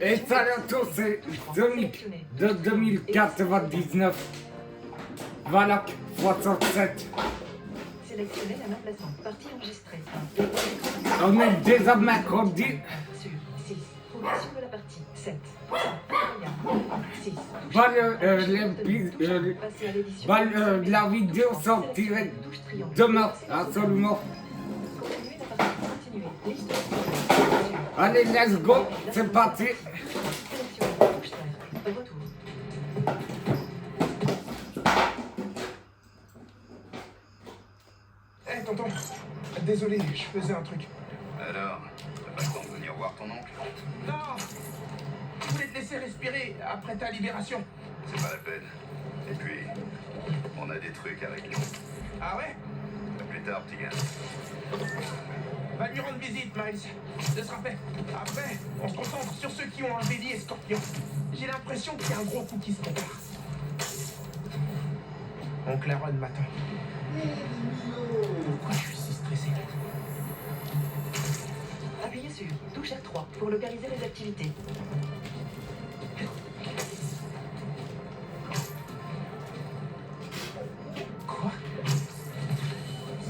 Et ça, c'est 2099. Voilà, 67. Sélectionnez un emplacement. Partie enregistrée. On est déjà mercredi. Sur 6. Progression de la partie 7. 6. La vidéo sortirait demain, absolument. Continuez la partie. Continuez. Liste. Allez, let's go, c'est parti. Sélectionnez. Touche 13. Retour. Eh tonton, désolé, je faisais un truc. Alors, t'as pas le temps de venir voir ton oncle? Non, je voulais te laisser respirer après ta libération. C'est pas la peine. Et puis, on a des trucs à régler. Ah ouais? À plus tard, petit gars. Va lui rendre visite, Miles. Ce sera fait. Après, on se concentre sur ceux qui ont un bélier et scorpion. J'ai l'impression qu'il y a un gros coup qui se prépare. Oncle Aaron m'attend. Pourquoi je suis si stressé? Appuyez sur touche R3 pour localiser les activités. Quoi?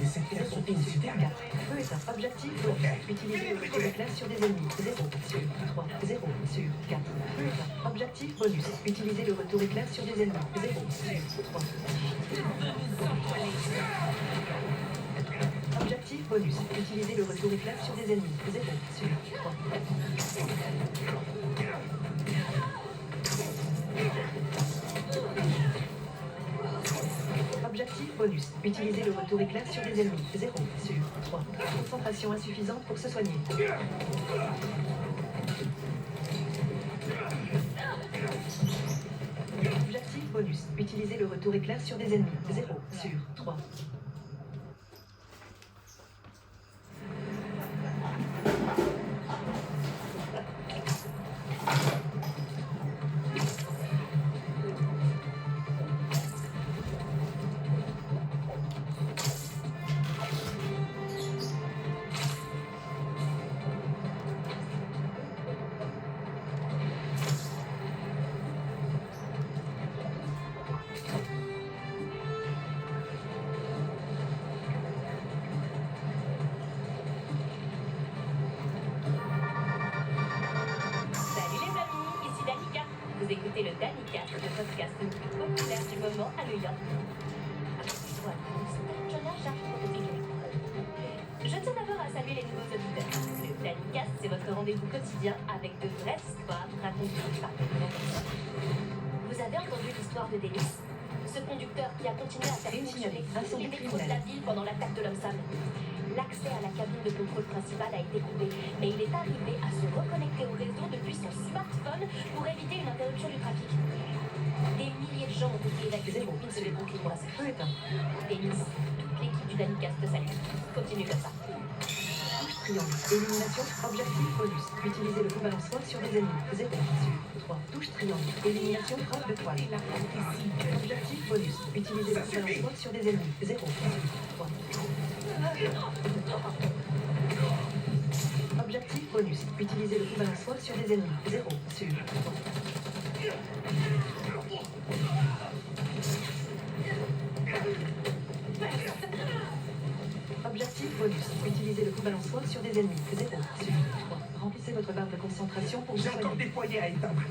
Les sectaires sont une citerne. 4. Feu éteint. Objectif. Utilisez le retour éclair sur des ennemis. 0 sur 3. 0 sur 4. Feu éteint. Objectif bonus. Utilisez le retour éclair sur des ennemis. 0 sur 3. Objectif bonus. Utilisez le retour éclair sur des ennemis. 0 sur 3. Objectif bonus. Utilisez le retour éclair sur des ennemis. 0 sur 3. Concentration insuffisante pour se soigner. Objectif bonus. Utilisez le retour éclair sur des ennemis. 0 sur 3. Salut les amis, ici Danica. Vous écoutez le Danica, le podcast le plus populaire du moment à New York. Voilà, c'est Jonas Jacques pour te figurer. Je tiens d'abord à saluer les nouveaux auditeurs. Le Danica, c'est votre rendez-vous quotidien avec de vraies histoires racontées par de vraies personnes. Vous avez entendu l'histoire de Denis, ce conducteur qui a continué à faire fonctionner les métros de la ville pendant l'attaque de l'homme sable. L'accès à la cabine de contrôle principale a été coupé, mais il est arrivé à se reconnecter au réseau depuis son smartphone pour éviter une interruption du trafic. Des milliers de gens ont été évacués au pied de boucles croisées. Feu éteint. Denis, toute l'équipe du Danicast te salue. Continue comme ça. Touche triangle. Élimination. Objectif bonus. Utilisez le coup balançoire sur des ennemis. 0 sur 3. Touche triangle. Élimination frappe de toile. Objectif bonus. Utilisez le coup balançoire sur des ennemis. 0 sur 3. Objectif bonus. Utilisez le coup balançoire sur des ennemis. 0 sur 3. Objectif bonus. Utilisez le coup balançoire sur des ennemis. 0 sur 3. Remplissez votre barre de concentration pour vous J'ai encore soigner. des foyers à éteindre.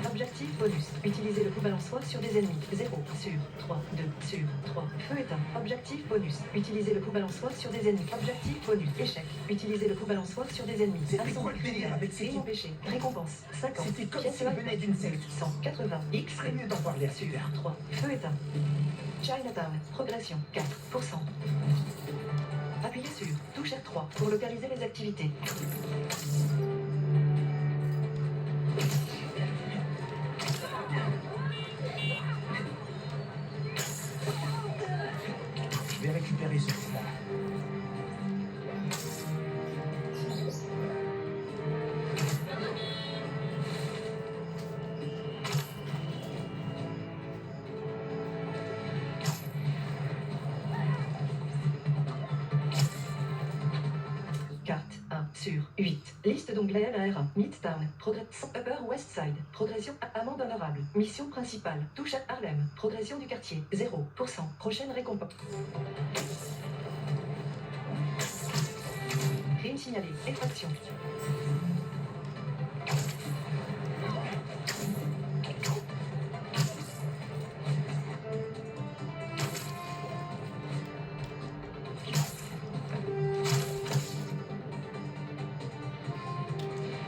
Objectif bonus. Utilisez le coup balançoire sur des ennemis. 0 sur 3. 2 sur 3. Feu éteint. Objectif bonus. Utilisez le coup balançoir sur des ennemis. Objectif bonus. Échec. Utilisez le coup balançoir sur des ennemis. C'était quoi le délire avec ces Crime types? empêché. Récompense. 50. C'était comme Pièce s'ils venaient d'une secte. 180. Il serait mieux d'en parler à Sur super. 3. Feu éteint. Chinatown. Progression. 4%. Appuyez sur touche R3 pour localiser les activités. Je vais récupérer ce coup-là. sur 8. Liste d'onglets LR1. Midtown. Upper West Side. Progression amende honorable. Mission principale. Touche à Harlem. Progression du quartier. 0%. Prochaine récompense. Crime signalé. Effraction.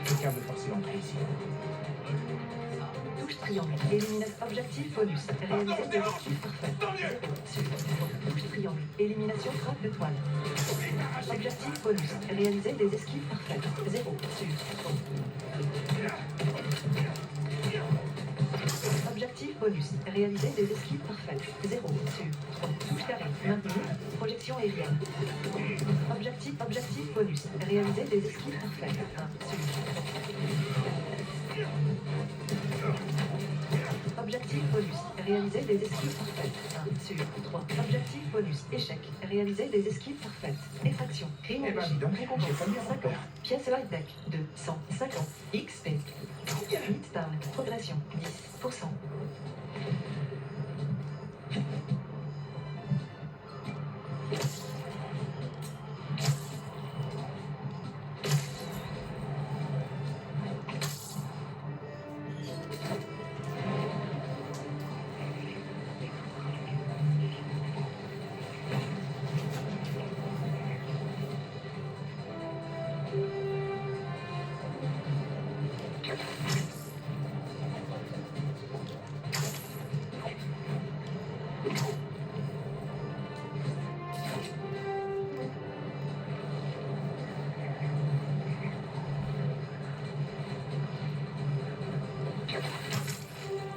Quelqu'un veut forcer l'entrée ici. Touche triangle. Élimination. Objectif bonus. Réaliser des esquives parfaites. Tant mieux. 0 sur 3. Touche triangle. Élimination frappe de toile. Objectif bonus. Réaliser des esquives parfaites. 0 sur 3. Objectif bonus. Réaliser des esquives parfaites. 0 sur 3. Touche carré. Maintenu. Projection aérienne. Objectif bonus. Réaliser des esquives parfaites. 1 sur 3. Objectif bonus. Réaliser des esquives parfaites. 1 sur 3. Objectif bonus. Échec. Réaliser des esquives parfaites. Effraction. Crime Eh ben, empêché. dis donc, Récompense. j'ai pas mis à 50. repère. Pièce high-tech. 250. XP. Midtown. Progression. 10%.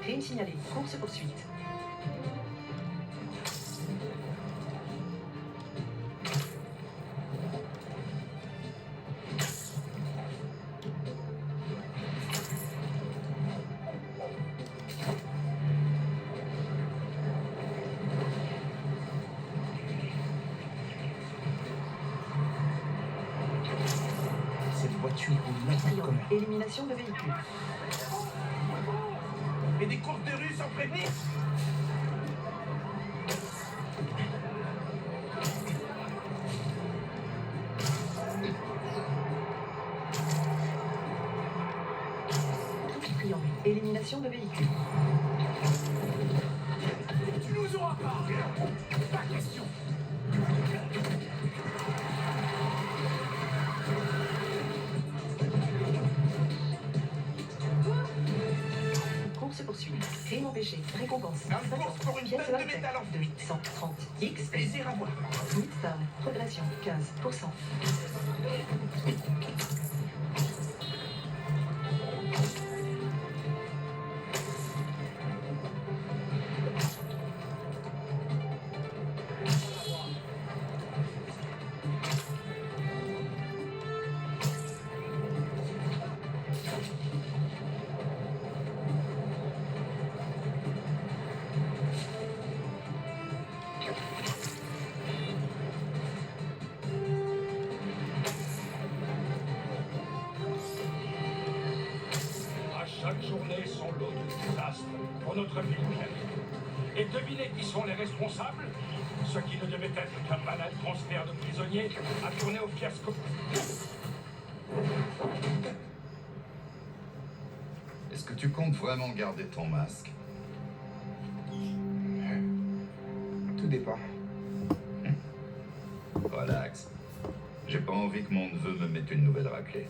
Crime signalé. Course poursuite. Cette voiture roule n'importe Triangle. comment. Élimination de véhicules. Et des courses de rue sans prévenir. Touche triangle. Élimination de véhicules. Tu nous auras pas. Pas question. Course poursuite. Crime empêché. Récompense. Un course pour une Pièce tonne de high-tech. métal en 230. XP. Plaisir à voir. Midtown. Progression. 15%. À chaque journée, son lot de désastres pour notre ville. Et devinez qui sont les responsables? Ce qui ne devait être qu'un banal transfert de prisonniers a tourné au fiasco. Est-ce que tu comptes vraiment garder ton masque? Tout dépend. Relax. J'ai pas envie que mon neveu me mette une nouvelle raclée.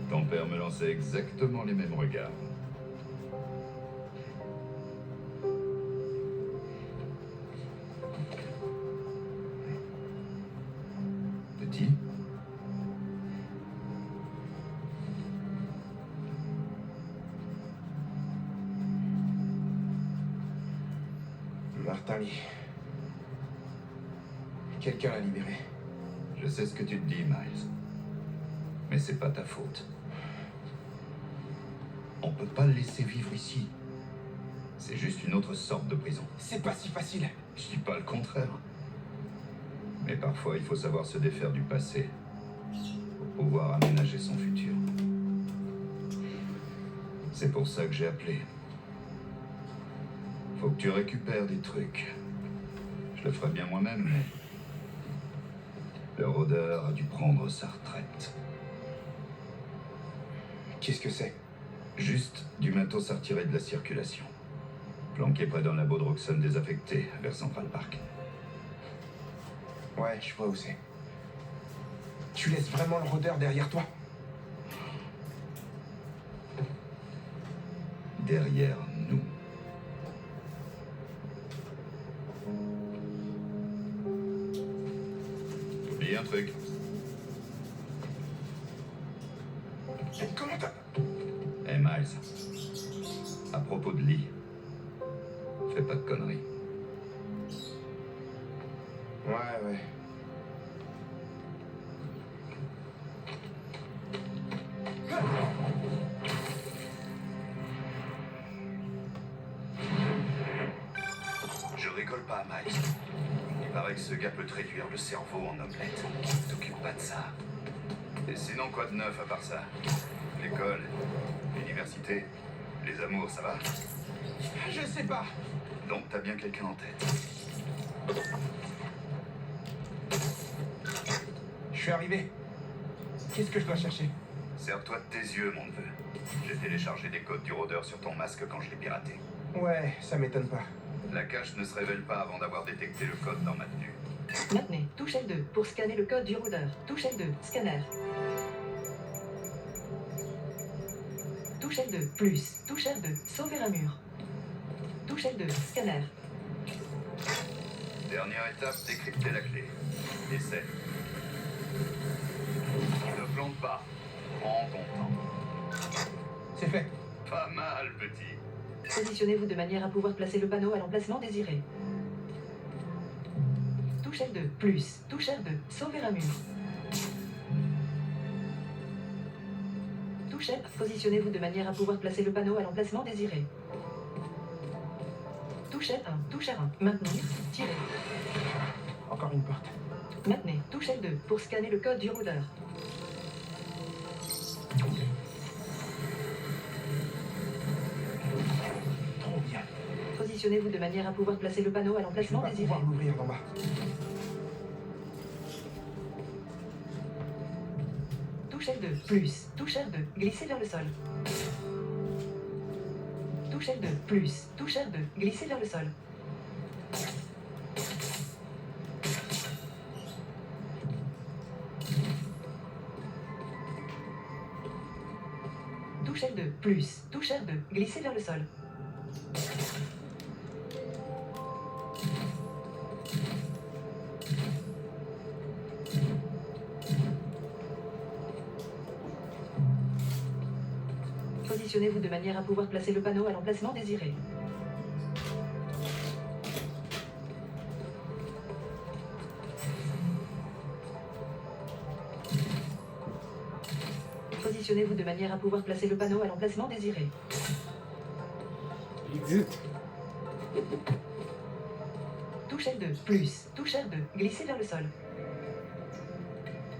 Ton père me lançait exactement les mêmes regards. Petit, Martin Lee. Quelqu'un l'a libéré. je sais ce que tu te dis, Miles. Mais c'est pas ta faute. On peut pas le laisser vivre ici. C'est juste une autre sorte de prison. C'est pas si facile. Je dis pas le contraire. Mais parfois, il faut savoir se défaire du passé pour pouvoir aménager son futur. C'est pour ça que j'ai appelé. Faut que tu récupères des trucs. Je le ferais bien moi-même, mais... le rôdeur a dû prendre sa retraite. Qu'est-ce que c'est? Juste du matos à retirer de la circulation. Planqué près d'un labo de Roxxon désaffecté, vers Central Park. Ouais, je vois où c'est. Tu laisses vraiment le rôdeur derrière toi? Derrière nous. Oublie un truc. Comment t'as... Hey Miles, à propos de Lee, fais pas de conneries. Ouais. Je rigole pas, Miles. Il paraît que ce gars peut te réduire le cerveau en omelette. T'occupe pas de ça. Et sinon, quoi de neuf à part ça? L'école, l'université, les amours, ça va? Je sais pas. Donc t'as bien quelqu'un en tête. Je suis arrivé. Qu'est-ce que je dois chercher? Sers-toi de tes yeux, mon neveu. J'ai téléchargé des codes du rôdeur sur ton masque quand je l'ai piraté. Ouais, ça m'étonne pas. La cache ne se révèle pas avant d'avoir détecté le code dans ma tenue. Maintenez, touche L2 pour scanner le code du rôdeur. Touche L2, scanner. Touche L2, plus. Touche R2, sauver un mur. Touche L2, scanner. Dernière étape, décrypter la clé. Essaie. Ne plante pas. Prends ton temps. C'est fait. Pas mal, petit. Positionnez-vous de manière à pouvoir placer le panneau à l'emplacement désiré. Touche L2, plus. Touche R2, sauver un mur. Touche F, positionnez-vous de manière à pouvoir placer le panneau à l'emplacement désiré. Touche F1, touche R1, maintenir, tirer. Encore une porte. Maintenez, touche L2 pour scanner le code du rôdeur. Trop bien. Positionnez-vous de manière à pouvoir placer le panneau à Je vais l'emplacement pas désiré. pouvoir l'ouvrir d'en bas. Touche L2, plus. Touche R2, glisser vers le sol. Touche L2, plus. Touche R2, glisser vers le sol. Touche L2, plus. Touche R2, glisser vers le sol. Positionnez-vous de manière à pouvoir placer le panneau à l'emplacement désiré. Positionnez-vous de manière à pouvoir placer le panneau à l'emplacement désiré. Zut. Touche L2, plus. Touche R2, glisser vers le sol.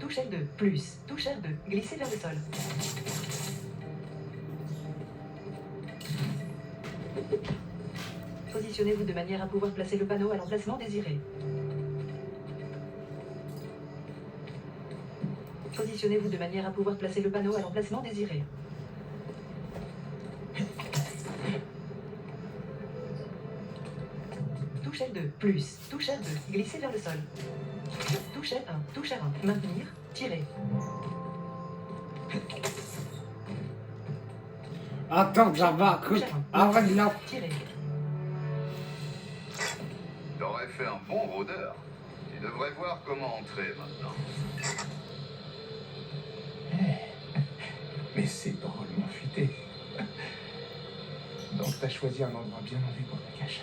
Touche L2, plus. Touche R2, glisser vers le sol. Positionnez-vous de manière à pouvoir placer le panneau à l'emplacement désiré. Positionnez-vous de manière à pouvoir placer le panneau à l'emplacement désiré. Touche L2, plus. Touche R2, glisser vers le sol. Touche L1, touche R1, maintenir, tirer. Attends, ça va. Touche R1, Arrête là. tirer. T'aurais fait un bon rôdeur. Tu devrais voir comment entrer maintenant. Mais c'est drôlement futé. Donc t'as choisi un endroit bien en vue pour ta cache.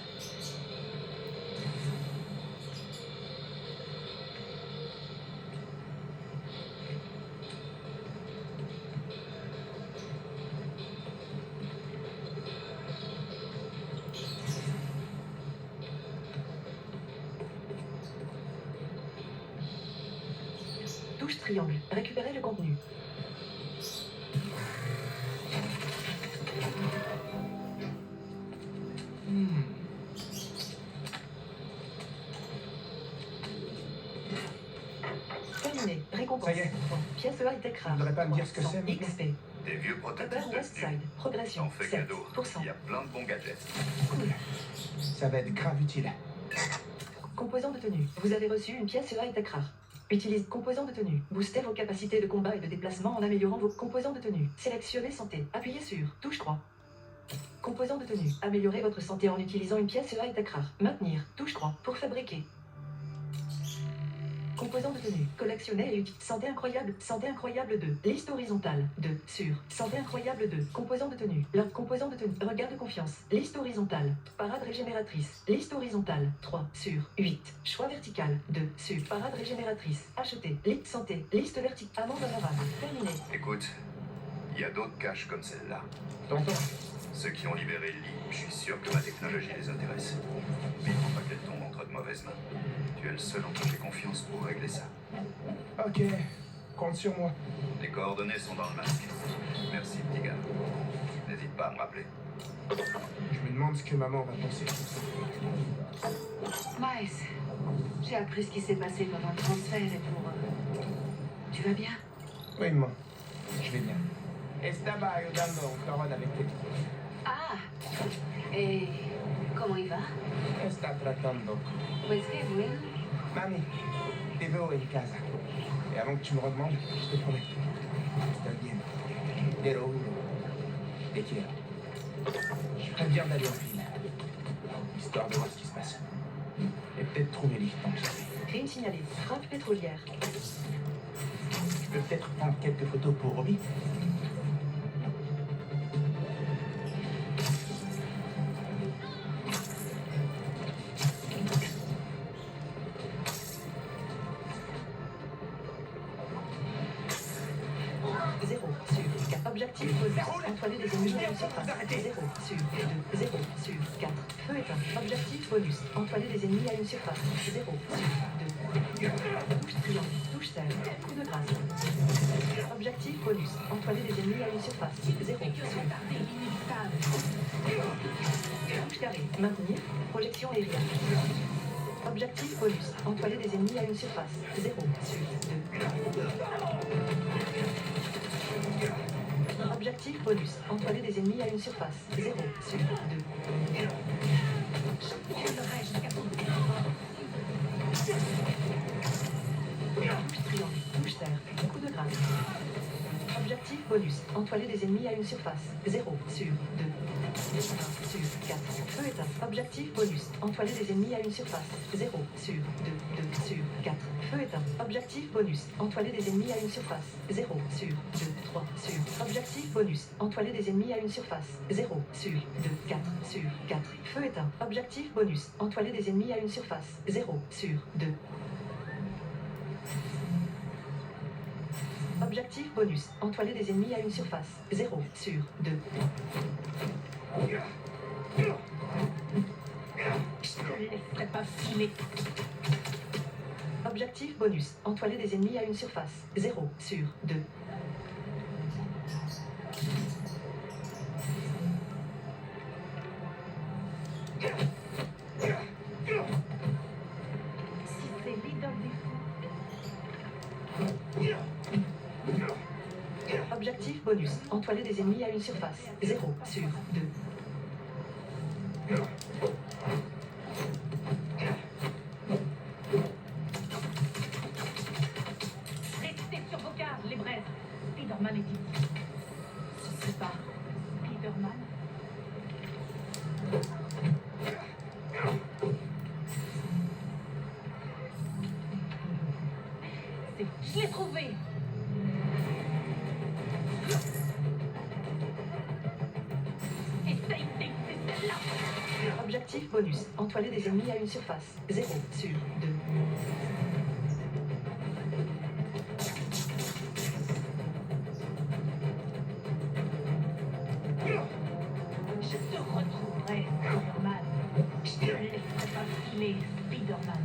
touche triangle. Récupérer le contenu. Terminé. Récompense. Ça y est. Pièce high-tech Tu rare. voudrais pas me dire ce que c'est, maintenant? XP. Des vieux Upper prototypes West de tenue. Side. Progression. T'en fais cadeau. 7%. Il y a plein de bons gadgets. Cool. Ça va être grave utile. Composant de tenue. Vous avez reçu une pièce high-tech rare. Utilise composant de tenue. Boostez vos capacités de combat et de déplacement en améliorant vos composants de tenue. Sélectionnez santé. Appuyez sur touche 3. Composant de tenue. Améliorez votre santé en utilisant une pièce high-tech rare. Maintenir. Touche 3. Pour fabriquer. Composant de tenue. Collectionnez et utilisez. Santé incroyable. Santé incroyable 2. Liste horizontale. 2. Sur. Santé incroyable 2. Composant de tenue. Leur composant de tenue. Regard de confiance. Liste horizontale. Parade régénératrice. Liste horizontale. 3. Sur. 8. Choix vertical. 2. Sur. Parade régénératrice. Acheter. Liste santé. Liste verticale. Amende honorable. Terminé. Écoute, il y a d'autres caches comme celle-là. Tonton, Ceux qui ont libéré le lit, je suis sûr que ma technologie les intéresse. Mais il faut pas qu'elle tombe entre de mauvaises mains. Tu es le seul en qui j'ai confiance pour régler ça. ok. Compte sur moi. Les coordonnées sont dans le masque. Merci, petit gars. N'hésite pas à me rappeler. Je me demande ce que maman va penser. Miles, j'ai appris ce qui s'est passé pendant le transfert et pour... Tu vas bien? Oui, maman. Je vais bien. Estaba ayudando a un cabrón avec tes Ah! Et comment il va? Está tratando. Pues qué bueno. Mami, te veo en casa. Et avant que tu me redemandes, je te promets. Estoy bien. Pero uno. Te quiero. Je ferais bien d'aller en ville. Histoire de voir ce qui se passe. Et peut-être trouver les tant que j'avais. Crime signalé. Frappe pétrolière. Je peux peut-être prendre quelques photos pour Robbie. Zéro sur 4. Objectif posé. Entoiler des ennemis à une surface. 0 sur 2. 0 sur 4. Feu éteint. Objectif bonus. Entoiler des ennemis à une surface. 0 sur 2. Touche triangle. Touche serre. Coup de grâce. Objectif bonus. Entoiler des ennemis à une surface. 0 sur 2. Touche carré. Maintenir. Projection aérienne. Objectif bonus. Entoiler des ennemis à une surface. 0 sur 2. Objectif bonus. Entoiler des ennemis à une surface. 0 sur 2. Touche triangle. Touche serre. Coup de grâce. Objectif bonus. Entoiler des ennemis à une surface. 0 sur 2. 1 sur 4. Feu éteint. Objectif bonus. Entoiler des ennemis à une surface. 0 sur 2. 2 sur 4. Feu éteint. Objectif bonus. Entoiler des ennemis à une surface. 0 sur 2. 3 sur. Objectif bonus. Entoiler des ennemis à une surface. 0 sur 2. 4 sur 4. Feu éteint. Objectif bonus. Entoiler des ennemis à une surface. 0 sur 2. Objectif bonus. Entoiler des ennemis à une surface. 0 sur 2. Je te laisserai pas filer. Objectif bonus. Entoiler des ennemis à une surface. 0 sur 2. Si c'est leader des Objectif bonus. Entoiler des ennemis à une surface. 0 sur 2. Restez sur vos gardes, les braises. Spider-Man est ici. Ce serait pas Spider-Man. Je l'ai trouvé. Essaye d'éviter celle-là. Objectif bonus. Entoiler des ennemis à une surface. 0 sur 2. Je te retrouverai, Spider-Man. Je te laisserai pas filer, Spider-Man.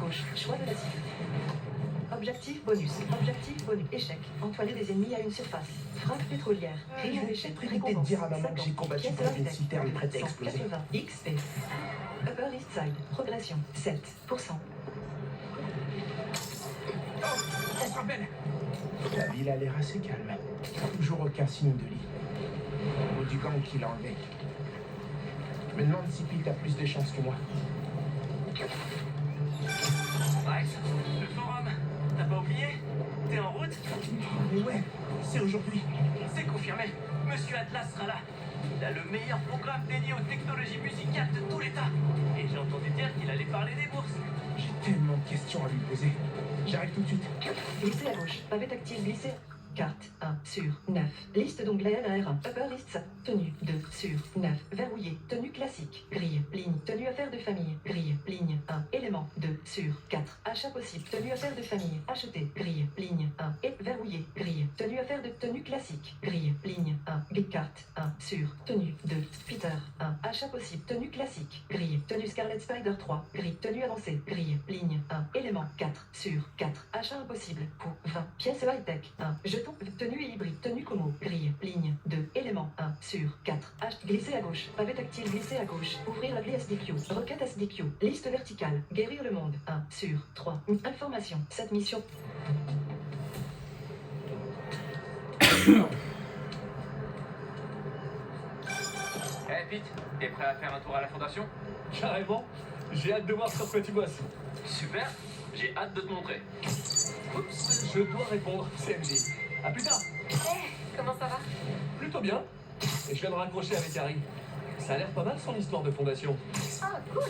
gauche. Choix de la cible. Objectif bonus. Objectif bonus. Échec. Entoiler des ennemis à une surface. Frappe pétrolière. Rayon Je vais d'échec. peut-être éviter de Récompense. dire à maman que j'ai 50. combattu Pièce contre une high-tech. citerne prête à exploser. 180 XP. Upper East Side. Progression. 7%. Oh, on se rappelle. La ville a l'air assez calme. Toujours aucun signe de lit. Ou du gang qui l'a enlevé. Je me demande si Pete a plus de chance que moi. Max, le forum, t'as pas oublié? T'es en route? Mais ouais, c'est aujourd'hui. C'est confirmé, Monsieur Atlas sera là. Il a le meilleur programme dédié aux technologies musicales de tout l'État. Et j'ai entendu dire qu'il allait parler des bourses. J'ai tellement de questions à lui poser. J'arrive tout de suite. Glisser à gauche. Pavé tactile glissé. Carte 1 sur 9. Liste d'onglets LR1. Upper East Side. Tenue 2 sur 9. Verrouillé. Tenue classique. Grille. Ligne. Tenue affaires de famille. Grille. Ligne 1. Élément 2 sur 4. Achat possible. Tenue affaires de famille. Acheter. Grille. Ligne 1. Et verrouillé. Grille. Tenue affaires de tenue classique. Grille. Ligne 1. Big carte 1 sur. Tenue 2. Peter 1. Achat possible. Tenue classique. Grille. Tenue Scarlet Spider 3. Grille. Tenue avancée. Grille. Ligne 1. Élément 4 sur 4. Achat impossible. Pour 20. Pièces high-tech 1. Jeton. Tenue et hybride. Tenue Como. Grille. Ligne 2. Élément 1 sur 4. H. Glisser à gauche. Pavé tactile. Glisser à gauche. Ouvrir la clé SDQ. Requête SDQ. Liste verticale. Guérir le monde. 1 sur 3. Information. Cette mission. Eh Pete, t'es prêt à faire un tour à la fondation? Carrément. J'ai hâte de voir sur quoi tu bosses. Super, j'ai hâte de te montrer. Oups, je dois répondre. C'est MJ. À plus tard. Comment ça va? Plutôt bien. Et je viens de raccrocher avec Harry. Ça a l'air pas mal son histoire de fondation. Ah, cool.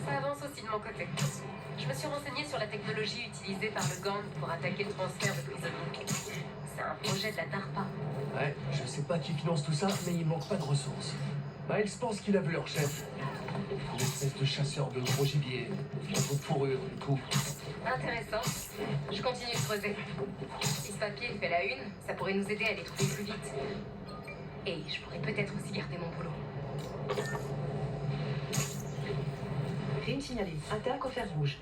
Ça avance aussi de mon côté. Je me suis renseignée sur la technologie utilisée par le gang pour attaquer le transfert de prisonniers. C'est un projet de la DARPA. Ouais, je sais pas qui finance tout ça, mais il manque pas de ressources. Miles pense qu'il a vu leur chef. Une espèce de chasseur de gros gibier. De fourrure, du coup. Intéressant. Je continue de creuser. Si ce papier fait la une, ça pourrait nous aider à les trouver plus vite. Et je pourrais peut-être aussi garder mon boulot. Crime signalé. Attaque au fer rouge.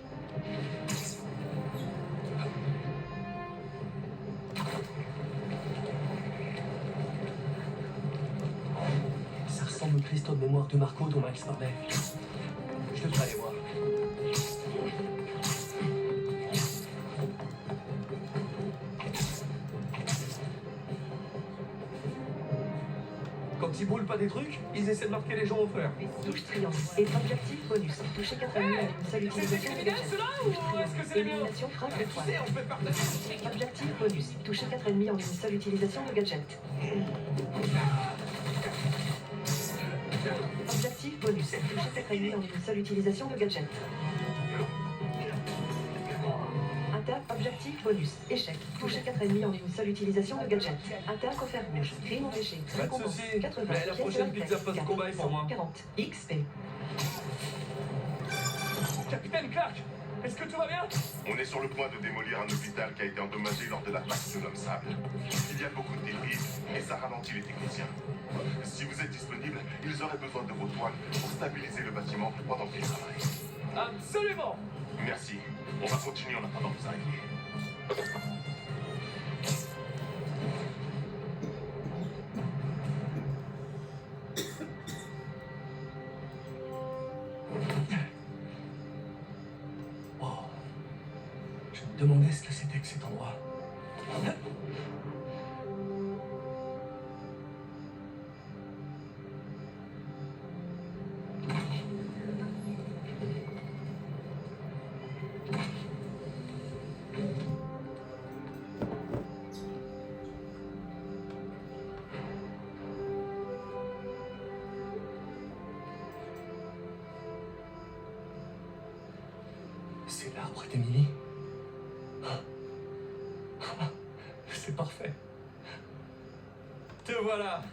Ça ressemble au cristaux de mémoire de Marco dont Miles parlait. Je devrais aller voir. Quand ils brûlent pas des trucs, ils essaient de marquer les gens au fer. Touche triangle. Et objectif bonus. Toucher 4 ennemis à une seule utilisation de gadget. Touche triangle. Élimination frappe de poing. On peut partager. Objectif bonus. Toucher 4 ennemis en une seule utilisation de gadget. Objectif bonus. Toucher 4 ennemis en une seule utilisation de gadget. Attaque. Objectif bonus. Échec. Toucher 4 ennemis en une seule utilisation de gadget. Attaque au fer rouge. Crime empêché. Pas de Récompense. soucis. 80. Mais la pièces prochaine high-tech. pizza post-combat est pour moi. 40. XP. Capitaine Clark, est-ce que tout va bien? On est sur le point de démolir un hôpital qui a été endommagé lors de l'attaque de l'homme sable. Il y a beaucoup de débris et ça ralentit les techniciens. Si vous êtes disponible, ils auraient besoin de vos toiles pour stabiliser le bâtiment pendant qu'ils travaillent. Absolument. Merci. On va continuer en attendant que vous arriviez. Oh. Je me demandais ce que c'était que cet endroit. C'est l'arbre d'Emily. C'est parfait. Te voilà.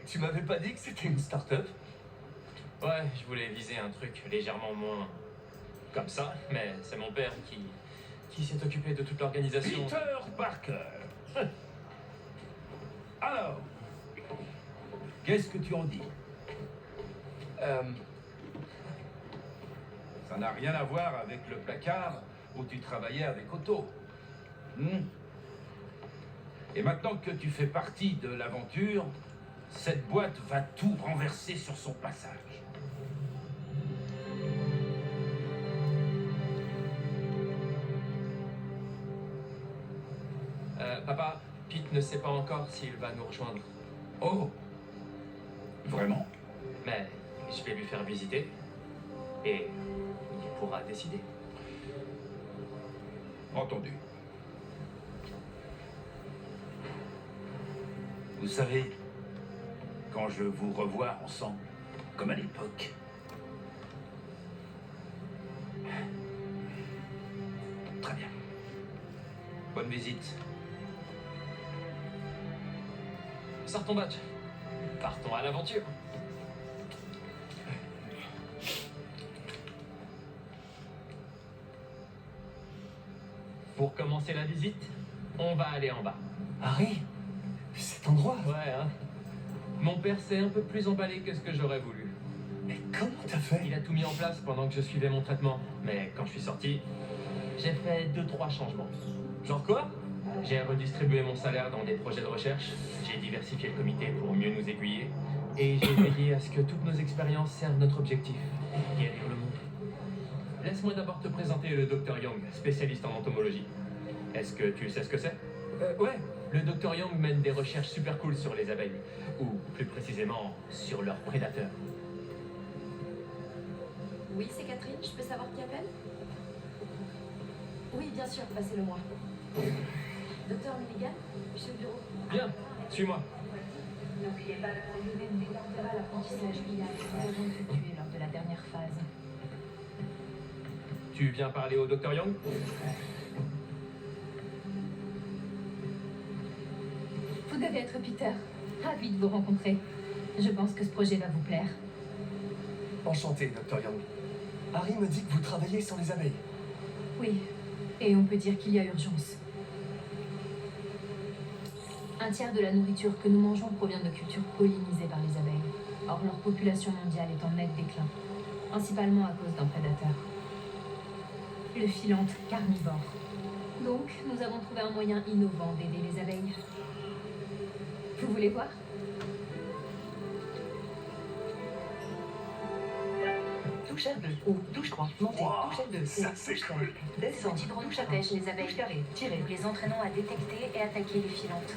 Tu m'avais pas dit que c'était une start-up? Ouais, je voulais viser un truc légèrement moins comme ça, mais c'est mon père qui s'est occupé de toute l'organisation. Peter Parker. Alors, qu'est-ce que tu en dis? Ça n'a rien à voir avec le placard où tu travaillais avec Otto. Hmm. Et maintenant que tu fais partie de l'aventure, cette boîte va tout renverser sur son passage. Papa, Pete ne sait pas encore s'il va nous rejoindre. Oh, vraiment? Mais je vais lui faire visiter. Et il pourra décider. Entendu. Vous savez, quand je vous revois ensemble, comme à l'époque, très bien. Bonne visite. Sors ton badge. Partons à l'aventure. Pour commencer la visite, on va aller en bas. Harry, cet endroit. Ouais, hein. Mon père s'est un peu plus emballé que ce que j'aurais voulu. Mais comment t'as fait? Il a tout mis en place pendant que je suivais mon traitement. Mais quand je suis sorti, j'ai fait 2-3 changements. Genre quoi? J'ai redistribué mon salaire dans des projets de recherche, j'ai diversifié le comité pour mieux nous aiguiller, et j'ai veillé à ce que toutes nos expériences servent notre objectif, guérir le monde. Laisse-moi d'abord te présenter le Dr Young, spécialiste en entomologie. Est-ce que tu sais ce que c'est? Ouais, le Dr Young mène des recherches super cool sur les abeilles, ou plus précisément sur leurs prédateurs. Oui, c'est Catherine, je peux savoir qui appelle? Oui, bien sûr, passez-le moi. Docteur Milligan, je suis au bureau. Bien, suis-moi. N'oubliez pas de prélever une détecteur à l'apprentissage IA. Nous avons pu tuer lors de la dernière phase. Tu viens parler au Dr Young? Vous devez être Peter. Ravi de vous rencontrer. Je pense que ce projet va vous plaire. Enchanté, Dr Young. Harry me dit que vous travaillez sur les abeilles. Oui, et on peut dire qu'il y a urgence. Un tiers de la nourriture que nous mangeons provient de cultures pollinisées par les abeilles. Or, leur population mondiale est en net déclin, principalement à cause d'un prédateur. Le philanthe carnivore. Donc, nous avons trouvé un moyen innovant d'aider les abeilles. Vous voulez voir? Touche R2 ou touche 3, montée, touche L2, ça, c'est touche cool. descend, Petit drone touche protège les abeilles. touche carré, tiré, Nous les entraînons à détecter et attaquer les filantes.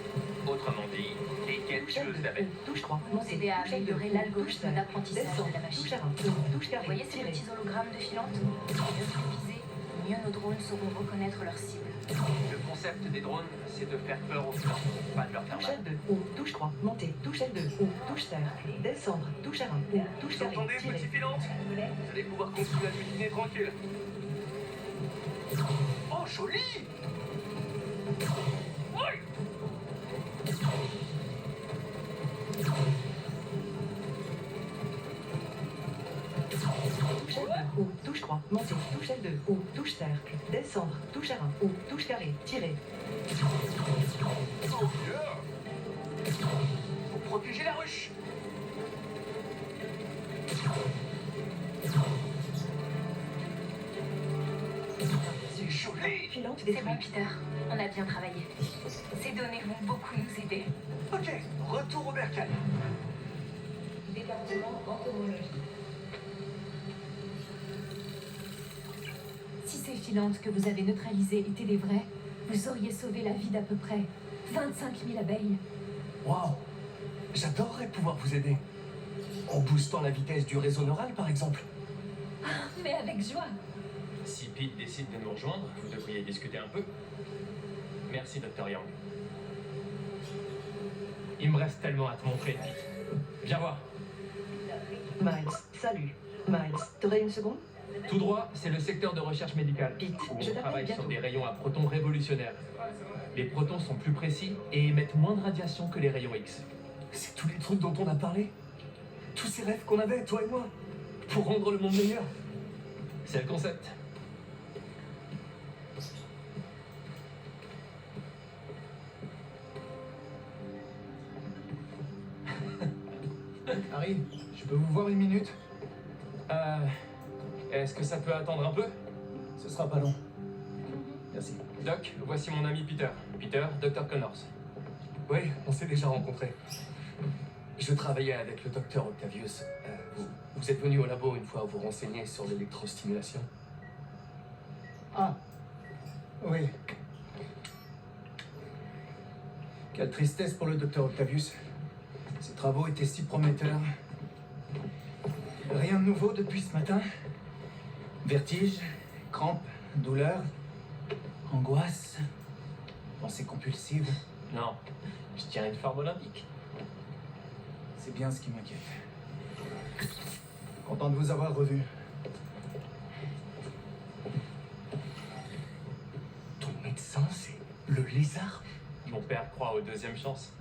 Autrement dit, les touche tueuses L2 d'abeilles. ou touche 3, Vous nous montée, aidez à touche L2 améliorer ou l'algorithme touche d'apprentissage descend, de la machine. touche R1 ou touche Vous carré, voyez ces tiré. petits hologrammes de filantes? Mieux vous visez, mieux nos drones sauront reconnaître leur cible. Le concept des drones, c'est de faire peur aux filantes, pas de leur faire Touche mal. L2 ou touche 3, montée, touche L2 ou touche terre, descendre, touche R1 ou touche Vous carré, entendez, tiré. petit filantes? Vous allez pouvoir continuer à cuisiner tranquille. Oh, joli! Ouais! Touche L2 ou touche 3, montée, touche L2 ou touche cercle, descendre, touche R1 ou touche carré, tiré. Oh, yeah! Faut protéger la ruche! C'est joli! Filante C'est bon, détruite. Peter. On a bien travaillé. Ces données vont beaucoup nous aider. Ok, retour au bercail. Département entomologie. Si ces filantes que vous avez neutralisées étaient des vraies, vous auriez sauvé la vie d'à peu près 25 000 abeilles. Waouh! J'adorerais pouvoir vous aider. En boostant la vitesse du réseau neural, par exemple. Mais avec joie. Si Pete décide de nous rejoindre, vous devriez discuter un peu. Merci, Dr Young. Il me reste tellement à te montrer, Pete. Viens voir. Miles, salut. Miles, t'aurais une seconde? Tout droit, c'est le secteur de recherche médicale, Pete, où je on t'appelle travaille bientôt. sur des rayons à protons révolutionnaires. Les protons sont plus précis et émettent moins de radiation que les rayons X. C'est tous les trucs dont on a parlé. Tous ces rêves qu'on avait, toi et moi. Pour rendre le monde meilleur. C'est le concept. Harry, je peux vous voir une minute? Est-ce que ça peut attendre un peu? Ce sera pas long. Merci. Doc, voici mon ami Peter. Peter, Dr. Connors. Oui, on s'est déjà rencontrés. Je travaillais avec le docteur Octavius. Vous êtes venu au labo une fois vous renseigner sur l'électrostimulation? Ah, Oui. Quelle tristesse pour le docteur Octavius. Ses travaux étaient si prometteurs. Rien de nouveau depuis ce matin. Vertige, crampes, douleurs, angoisse, pensées compulsives. Non, je tiens une forme olympique. C'est bien ce qui m'inquiète. Content de vous avoir revu. Ton médecin, c'est le lézard? Mon père croit aux deuxièmes chances.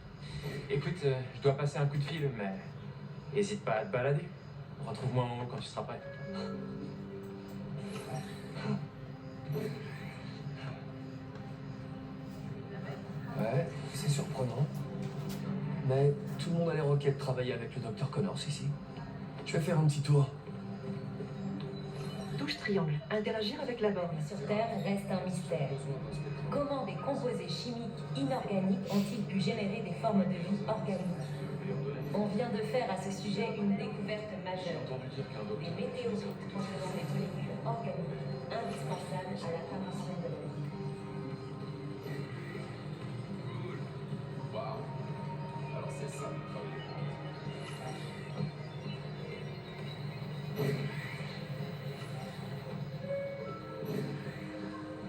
Écoute, je dois passer un coup de fil, mais hésite pas à te balader. Retrouve-moi en haut quand tu seras prêt. Ouais, c'est surprenant. Mais tout le monde a l'air ok de travailler avec le docteur Connors ici. Je vais faire un petit tour. Touche triangle. Interagir avec la borne. Sur Terre reste un mystère. Comment des composés chimiques inorganiques ont-ils pu générer des formes de vie organiques? On vient de faire à ce sujet une découverte majeure. Des météorites contenant des molécules organiques indispensables à l'apparition de la vie. Alors c'est ça.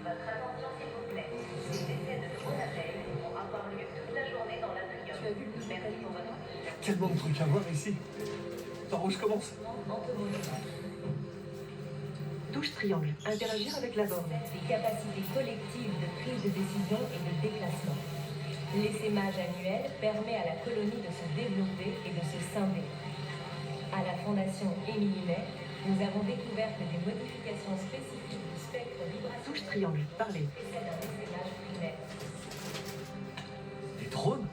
Votre attention s'il vous plaît. Des essais de nouveaux appels vont avoir lieu toute la journée dans l'atelier. Merci pour votre Il y a tellement de trucs à voir ici. Par où je commence? entomologie. Touche triangle. Interagir avec la borne. Des capacités collectives de prise de décision et de déplacement. L'essaimage annuel permet à la colonie de se développer et de se scinder. À la Fondation Émilie May, nous avons découvert que des modifications spécifiques du spectre vibrationnel Touche triangle. Parler. précèdent un essaimage primaire. Des drones?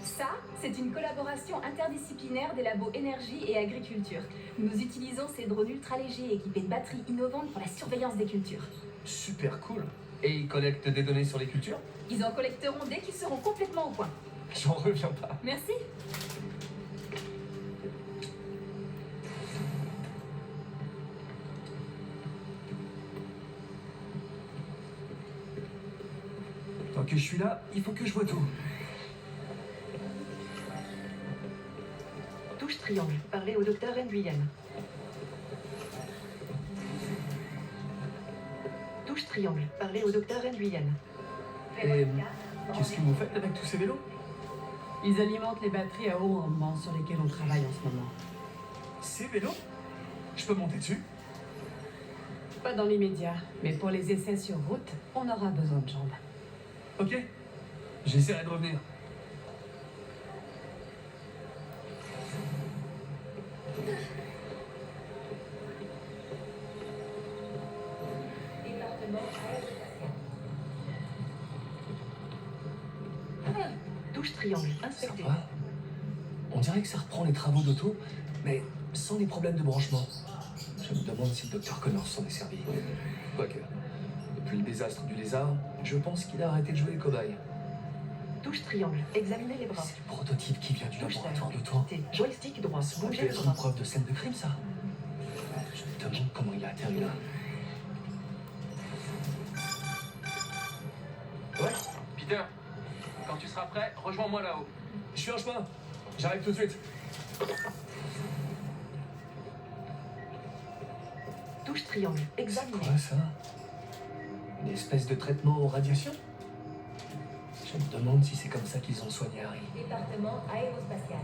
Ça, c'est une collaboration interdisciplinaire des labos énergie et agriculture. Nous utilisons ces drones ultra légers équipés de batteries innovantes pour la surveillance des cultures. Super cool. Et ils collectent des données sur les cultures? Ils en collecteront dès qu'ils seront complètement au point. J'en reviens pas. Merci. Tant que je suis là, il faut que je vois tout. Touche triangle. Parler au docteur Nguyen. Touche triangle. Parler au docteur Nguyen. Et qu'est-ce que vous faites avec tous ces vélos? Ils alimentent les batteries à haut rendement sur lesquelles on travaille en ce moment. Ces vélos? Je peux monter dessus? Pas dans l'immédiat, mais pour les essais sur route, on aura besoin de jambes. Ok. J'essaierai de revenir. Département aérospatial. Touche triangle. Inspecter. Sympa. On dirait que ça reprend les travaux d'auto, mais sans les problèmes de branchement. Je me demande si le docteur Connors s'en est servi. Quoique, depuis le désastre du lézard, je pense qu'il a arrêté de jouer les cobayes. Touche triangle. Examiner les bras. C'est le prototype qui vient du Touche laboratoire terre. d'auto. Joystick droit. Ça aurait pu Bouger le être une bras. preuve de scène de crime, ça. Je me demande comment il a atterri là. Ouais, Peter, quand tu seras prêt, rejoins-moi là-haut. Je suis en chemin. J'arrive tout de suite. Touche triangle. C'est Examiner. quoi ça? Une espèce de traitement aux radiations? Je me demande si c'est comme ça qu'ils ont soigné Harry. Département aérospatial.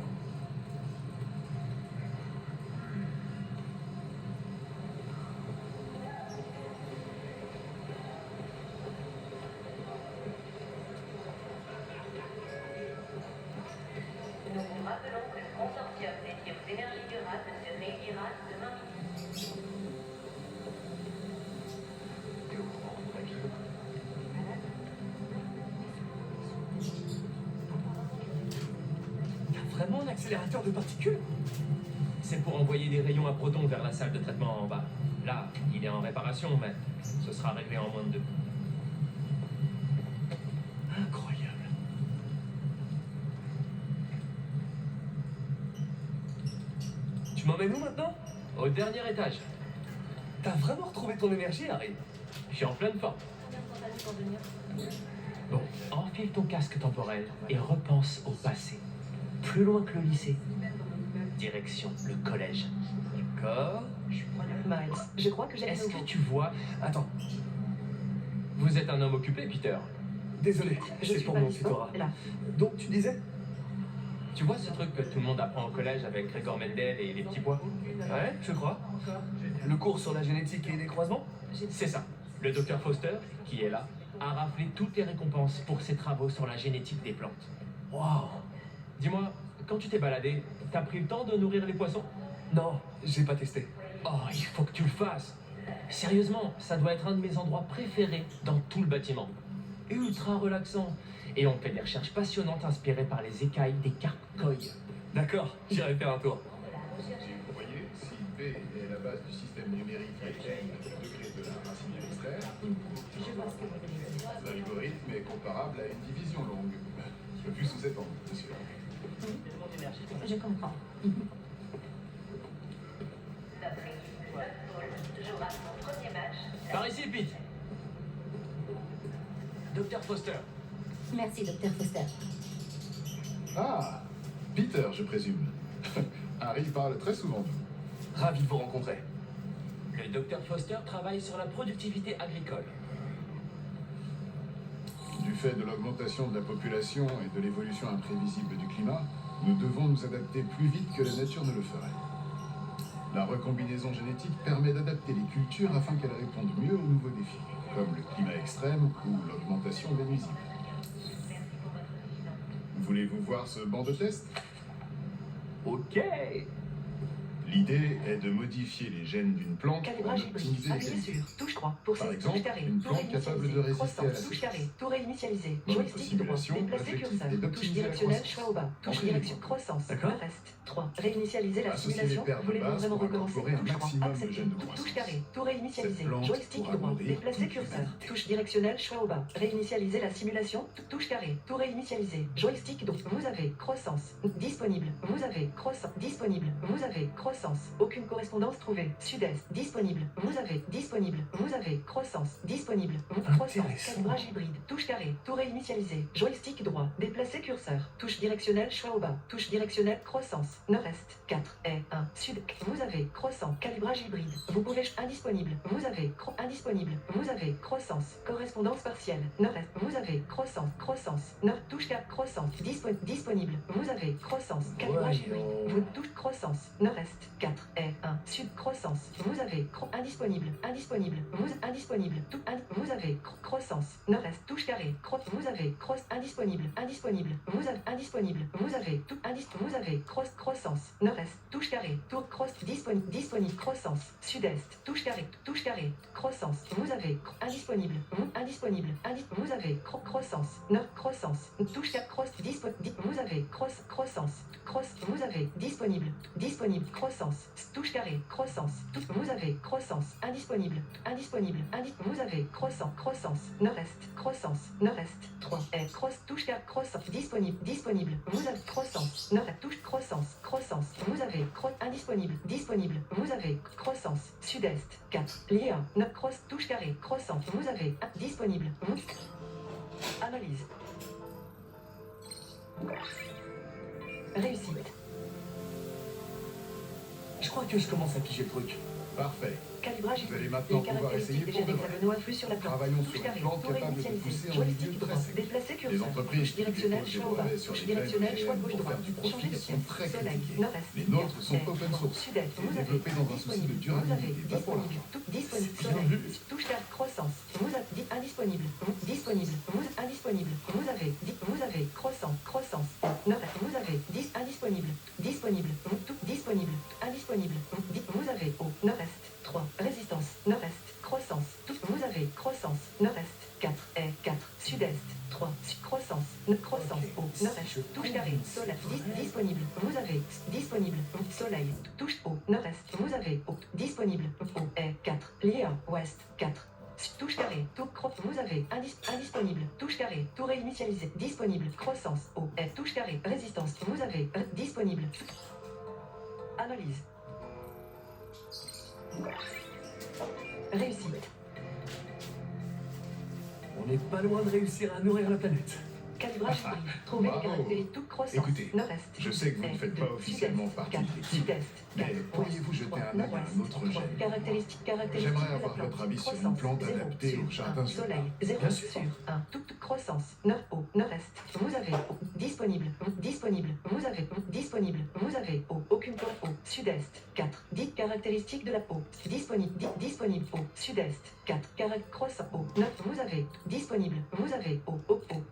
Nous vous rappelons que le consortium dédié aux énergies durables se réunira demain midi. Il y a vraiment un accélérateur de particules? C'est pour envoyer des rayons à protons vers la salle de traitement en bas. Là, il est en réparation, mais ce sera réglé en moins de 2. Incroyable. Tu m'emmènes où maintenant? Au dernier étage. T'as vraiment retrouvé ton énergie, Harry? Je suis en pleine forme. Combien de temps t'as mis pour venir? Bon, enfile ton casque temporel et repense au passé. Plus loin que le lycée. Direction le collège. D'accord. Miles, je crois que j'ai Est-ce de nouveau. que tu vois... Attends, Vous êtes un homme occupé, Peter. désolé, Je c'est suis pour pas mon dispo, tutorat. là. Donc tu disais? Tu vois ce truc que tout le monde apprend au collège avec Gregor Mendel et les petits pois? Ouais, je crois. Le cours sur la génétique et les croisements? C'est ça. Le docteur Foster, qui est là, a raflé toutes les récompenses pour ses travaux sur la génétique des plantes. Waouh. Dis-moi, quand tu t'es baladé, t'as pris le temps de nourrir les poissons? Non, j'ai pas testé. Oh, il faut que tu le fasses. Sérieusement, ça doit être un de mes endroits préférés dans tout le bâtiment. Ultra relaxant. Et on fait des recherches passionnantes inspirées par les écailles des carpes koi. D'accord, j'irai faire un tour. Si vous voyez, si P est la base du système numérique et N le degré de la racine à extraire, l'algorithme est comparable à une division longue. Vu sous cet angle, bien sûr. Je comprends. D'après Paul jouera son premier match. Par ici, Pete. Docteur Foster. Merci, docteur Foster. Ah, Peter, je présume. Harry parle très souvent de vous. Ravi de vous rencontrer. Le docteur Foster travaille sur la productivité agricole. Du fait de l'augmentation de la population et de l'évolution imprévisible du climat, nous devons nous adapter plus vite que la nature ne le ferait. La recombinaison génétique permet d'adapter les cultures afin qu'elles répondent mieux aux nouveaux défis, comme le climat extrême ou l'augmentation des nuisibles. Voulez-vous voir ce banc de test? Ok. L'idée est de modifier les gènes d'une plante pour en Calibrage hybride. optimiser les Appuyez qualités. sur touche 3 pour Par ces exemple, touche carré. une Tour plante capable de réinitialisé. résister à la Croissance, touche sécheresse. carré. Tour réinitialisé. Dans notre Joystick droit. simulation, Déplacer l'objectif curseur. est Touche d'optimiser la directionnelle, croissance. choix au bas. Touche Entrez direction, les croissance. D'accord. Le reste. 3. Réinitialiser la Associer simulation. les paires de Voulez-vous base vraiment pour recommencer? incorporer un Touche 3. maximum de Accepter. gènes de Touche croissance. carré. Tour réinitialisé. Cette plante Joystick pourra droit. nourrir Déplacer toutes les curseur. variétés. Touche directionnelle, choix au bas. Réinitialiser la simulation. Touche carré. Tour réinitialisé. Joystick droit. Vous avez croissance. Disponible. Vous avez croissance. Disponible. Vous avez croissance. Aucune correspondance trouvée. Sud-est. Disponible. Vous avez disponible. Vous avez croissance. Disponible. Croissance. Intéressant. Calibrage hybride. Touche carré. Tour réinitialisé. Joystick droit. Déplacer curseur. Touche directionnelle, choix au bas. Touche directionnelle, croissance. Nord-est. 4. Et 1. Sud. Vous avez croissance. Calibrage hybride. Vous pouvez indisponible. Vous avez indisponible. Vous avez croissance. Correspondance partielle. Nord-est. Vous avez croissance. Croissance. Nord. Touche 4. Croissance. Disponible. Vous avez croissance. Calibrage hybride. Vous touche croissance. Nord-est. 4. Et 1. Sud. Croissance. Vous avez indisponible. Indisponible. Vous indisponible. Vous avez croissance. Nord-est. Touche carré. Vous avez indisponible. Indisponible. Vous avez indisponible. Vous avez vous avez croissance. Nord-est. Touche carré. Tour disponible. Croissance. Sud-est. Touche carré. Touche carré. Croissance. Vous avez indisponible. Vous indisponible. Vous avez croissance. Nord. Croissance. Touche carré. Vous avez croissance. Vous avez disponible. Disponible. Croissance. Touche carré. Croissance. Vous avez croissance. Indisponible. Indisponible. Vous avez croissance. Croissance. Nord-est. Croissance. Nord-est. 3. Et touche carré. Croissance. Disponible. Disponible. Vous avez croissance. Nord-est. Touche croissance. Croissance. Vous avez indisponible. Disponible. Vous avez croissance. Sud-est. 4. Lié à touche carré. Croissance. Vous avez disponible. Analyse. Réussite. Je crois que je commence à piger le truc. Parfait. Calibrage. Vous allez maintenant Les pouvoir essayer caractéristiques pour de des vrai. hexagonaux influent sur la plante. Travaillons Touche sur une carré. plante Tour capable de réinitialisé. pousser en Joystick milieu droit. très sec. Déplacer Les curseur. entreprises Touche qui directionnelle, déposent des choix au bas. brevets sur Touche les faibles directionnelle, choix GM gauche pour droite. faire du Changer profit de sont pièce. très Soleil. critiquées. Nord-est. Les nôtres sont Est. open source Sud-est. et Vous avez développés dans un souci de disponible. Vous avez durabilité, pas pour disponible. l'argent. Disponible. C'est bien Soleil. vu. Touche 4. Croissance. Vous avez indisponible. Disponible. Vous indisponible. Vous avez croissance. Croissance. Nord-est. Vous avez indisponible. Disponible. Disponible. Indisponible. Vous avez au nord-est. 3. Résistance. Nord-est. Croissance. Vous avez croissance. Nord-est. 4. Et 4. Sud-est. 3. Croissance. Croissance. Au nord-est. Touche carré. Soleil. Disponible. Vous avez disponible. Soleil. Touche touche au nord-est. Vous avez au disponible au est 4. Lié à ouest 4. Touche carré, tour crop, vous avez indisponible, touche carré, tour initialisé, disponible, croissance, au est touche carré, résistance, vous avez disponible. Analyse. Réussite. On n'est pas loin de réussir à nourrir la planète. Calibrage pris. Trouvez les Bravo. caractéristiques toute croissance. Écoutez, nord-est. je sais que vous ne faites pas officiellement partie de l'équipe, Sud-est. mais pourriez-vous jeter un œil à un autre gène? Caractéristiques J'aimerais de la avoir plante. votre avis sur une Croissance, plante 0 adaptée sur au jardin 1, sur soleil, Mars. 0 Bien sûr. sur 1, toute croissance, nord-est, vous avez disponible, vous avez disponible, vous avez aucune plante au sud-est, 4, dites caractéristiques de la peau, disponible au sud-est, 4, croissant au nord, vous avez disponible, vous avez au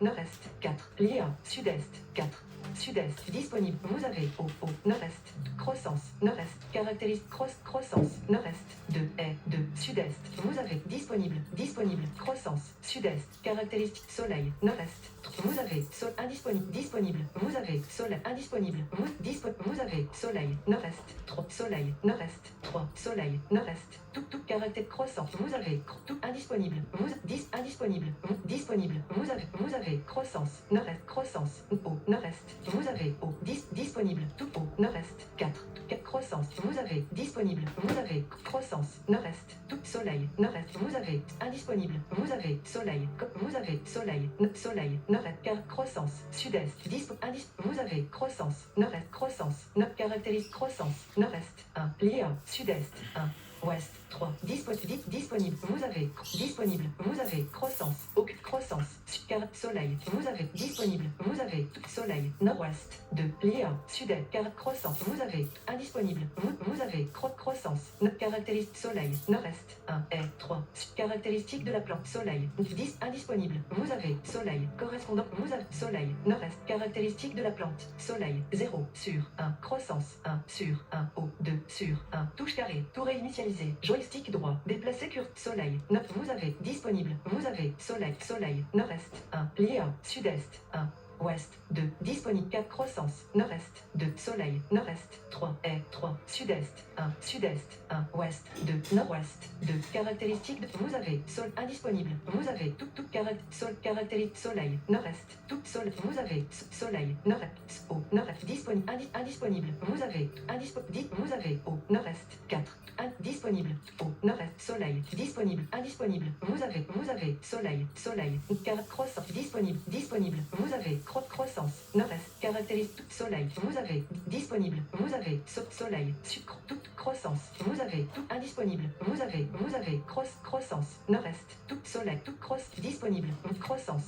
nord-est, 4, lié à sud-est, 4. Sud-est, disponible, vous avez au nord-est, croissance, nord-est, caractéristique, croissance, nord-est, 2, est, 2, sud-est, vous avez disponible, croissance, sud-est, caractéristique, soleil, nord-est, vous avez sol disponible, vous avez soleil indisponible, vous avez soleil, nord-est, 3, soleil, nord-est, 3, soleil, nord-est, tout caractère croissant, vous avez tout indisponible, indisponible, vous avez croissance, nord-est, au nord-est, vous avez au disponible, tout au nord-est, 4, croissance, vous avez disponible, vous avez croissance, nord-est, tout soleil, nord-est, vous avez indisponible, vous avez soleil, nord-est, croissance, sud-est, vous avez croissance, nord-est, caractérise croissance, nord-est, 1, lié à sud-est, 1. Ouest, 3. Disponible. Vous avez croissance. Aucune croissance. Soleil. Vous avez disponible. Vous avez soleil. Nord-ouest. 2. Lié à sud-est. Croissance. Vous avez indisponible. Vous avez croissance. Caractéristique soleil. Nord-est. 1. Est. 3. Caractéristique de la plante. Soleil. Indisponible. Vous avez soleil. Correspondant. Vous avez soleil. Nord-est. Caractéristique de la plante. Soleil. 0 sur 1. Croissance. 1 sur 1. Au 2 sur 1. Touche carré. Tour initialisé. Joystick droit. Déplacer soleil. Vous avez disponible. Vous avez soleil. Nord-est. 1. Lié à sud-est. 1. Ouest, 2, disponible 4, croissance, nord-est, 2, soleil, nord-est, 3, est, 3, sud-est, 1, ouest, 2, nord-ouest, 2, caractéristiques de, vous avez, sol, indisponible, vous avez, tout, caractéristique, soleil, nord-est, tout, sol, vous avez, soleil, nord-est, au, nord-est, disponible, indisponible, vous avez, vous avez, au, nord-est, 4, disponible, au, nord-est, soleil, disponible, indisponible, vous avez, soleil, croissance, disponible, vous avez, croissance, nord-est, caractéristique, soleil, vous avez, disponible, vous avez, soleil, toute croissance, vous avez, tout indisponible, vous avez, croissance, nord-est, tout soleil, toute disponible, croissance,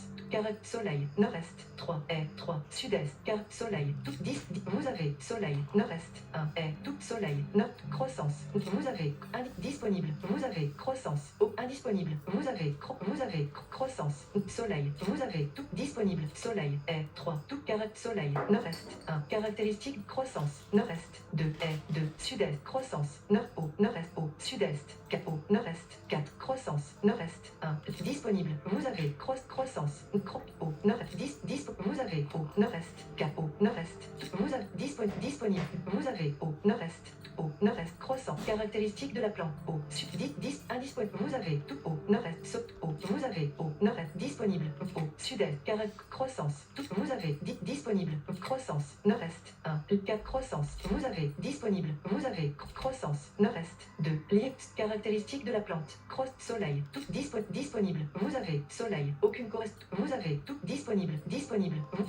soleil, nord-est, 3, est, 3, sud-est, soleil, tout, vous avez, soleil, nord-est, 1, est, tout soleil, nord, croissance, vous avez, disponible, vous avez, croissance, indisponible, vous avez, croissance, soleil, vous avez, tout, disponible, soleil, est, 3, tout, soleil, nord-est, 1, caractéristique, croissance, nord-est, 2, est, 2, sud-est, croissance, nord-est, au, sud-est, au, nord-est, 4, croissance, nord-est, 1, disponible, vous avez, croissance, au, nord-est, vous avez, au, nord-est, 4, au, nord-est, vous avez, disponible, vous avez, au, nord-est, croissant, caractéristique de la plante, au, indisponible, vous avez, tout, au, nord-est, vous avez, au, nord-est, disponible, au, sud-est, croissance, tout, vous avez, disponible, croissance, nord-est, 1, 4, croissance, vous avez, disponible, vous avez, croissance, nord-est, 2, lié, caractéristique de la plante, soleil, tout, disponible, vous avez, soleil, aucune vous avez, tout, disponible,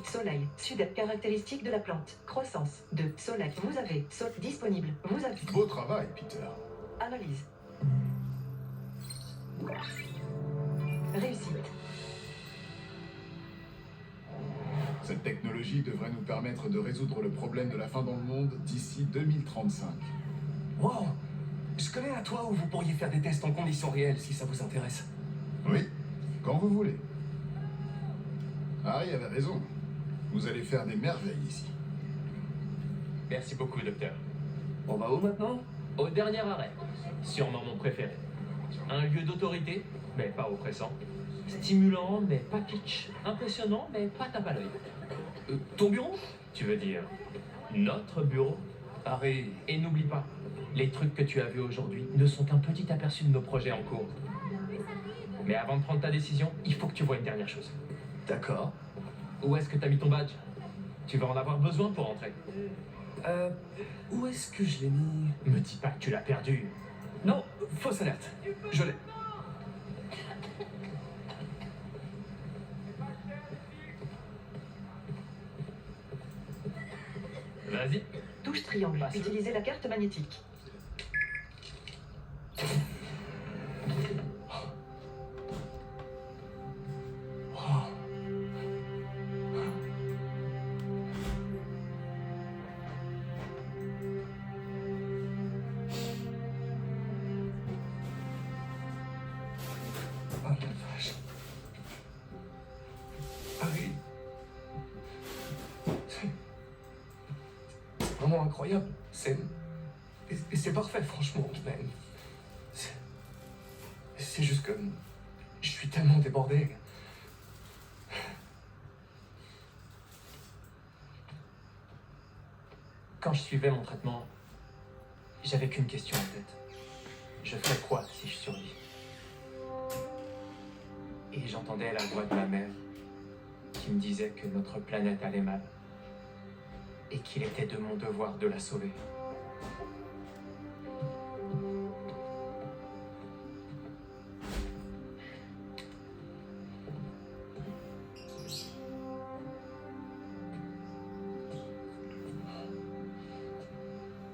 soleil, sud, caractéristique de la plante, croissance, 2, soleil, vous avez, disponible, vous avez. Beau travail, Peter. Analyse. Réussite. Cette technologie devrait nous permettre de résoudre le problème de la faim dans le monde d'ici 2035. Wow! Je connais un toit où vous pourriez faire des tests en conditions réelles si ça vous intéresse. Oui, quand vous voulez. Harry avait raison. Vous allez faire des merveilles ici. Merci beaucoup, docteur. On va où maintenant? Au dernier arrêt. Sûrement mon préféré. Un lieu d'autorité, mais pas oppressant. Stimulant, mais pas kitsch. Impressionnant, mais pas tape à l'œil. Ton bureau? Tu veux dire notre bureau? Harry, Et n'oublie pas, les trucs que tu as vus aujourd'hui ne sont qu'un petit aperçu de nos projets en cours. Mais avant de prendre ta décision, il faut que tu vois une dernière chose. d'accord. Où est-ce que t'as mis ton badge? Tu vas en avoir besoin pour entrer. Où est-ce que je l'ai mis? Me dis pas que tu l'as perdu. Non, fausse alerte. Je l'ai. Vas-y. Touche triangle. Passe-le. Utilisez la carte magnétique. Oh. Oh la vache. Harry. C'est vraiment incroyable. C'est parfait, franchement. Mais c'est juste que je suis tellement débordé. Quand je suivais mon traitement, j'avais qu'une question en tête. Je fais quoi si je survis? Et j'entendais la voix de ma mère qui me disait que notre planète allait mal et qu'il était de mon devoir de la sauver.